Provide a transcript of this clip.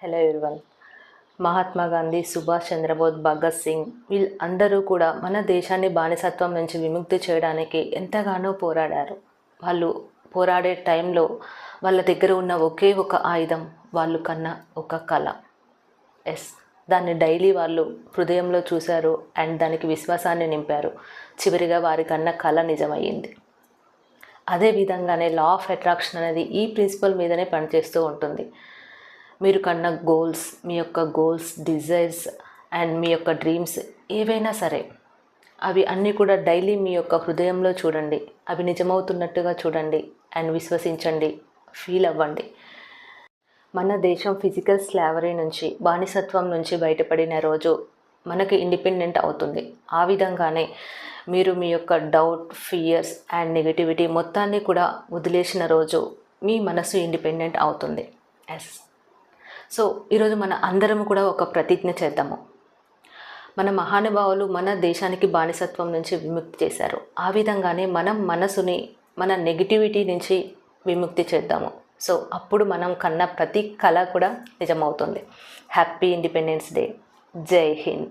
Hello everyone. Mahatma Gandhi, Subhash Chandra Bose, Bhagat Singh వీళ్ళందరూ కూడా మన దేశాన్ని బానిసత్వం నుంచి విముక్తి చేయడానికి ఎంతగానో పోరాడారు. వాళ్ళు పోరాడే టైంలో వాళ్ళ దగ్గర ఉన్న ఒకే ఒక ఆయుధం వాళ్ళు కన్న ఒక కళ. దాన్ని డైలీ వాళ్ళు హృదయంలో చూశారు అండ్ దానికి విశ్వాసాన్ని నింపారు. చివరిగా వారి కన్న కళ నిజమయ్యింది. అదేవిధంగానే లా ఆఫ్ అట్రాక్షన్ అనేది ఈ ప్రిన్సిపల్ మీదనే పనిచేస్తూ ఉంటుంది. మీరు కన్న గోల్స్, మీ యొక్క గోల్స్, డిజైర్స్ అండ్ మీ యొక్క డ్రీమ్స్ ఏవైనా సరే అవి అన్నీ కూడా డైలీ మీ యొక్క హృదయంలో చూడండి. అవి నిజమవుతున్నట్టుగా చూడండి అండ్ విశ్వసించండి, ఫీల్ అవ్వండి. మన దేశం ఫిజికల్ స్లావరీ నుంచి, బానిసత్వం నుంచి బయటపడిన రోజు మనకి ఇండిపెండెంట్ అవుతుంది. ఆ విధంగానే మీరు మీ యొక్క డౌట్, ఫియర్స్ అండ్ నెగటివిటీ మొత్తాన్ని కూడా వదిలేసిన రోజు మీ మనసు ఇండిపెండెంట్ అవుతుంది. సో ఈరోజు మన అందరము కూడా ఒక ప్రతిజ్ఞ చేద్దాము. మన మహానుభావులు మన దేశానికి బానిసత్వం నుంచి విముక్తి చేశారు. ఆ విధంగానే మనం మనసుని మన నెగిటివిటీ నుంచి విముక్తి చేద్దాము. సో అప్పుడు మనం కన్న ప్రతి కళ కూడా నిజమవుతుంది. Happy independence day. జై హింద్.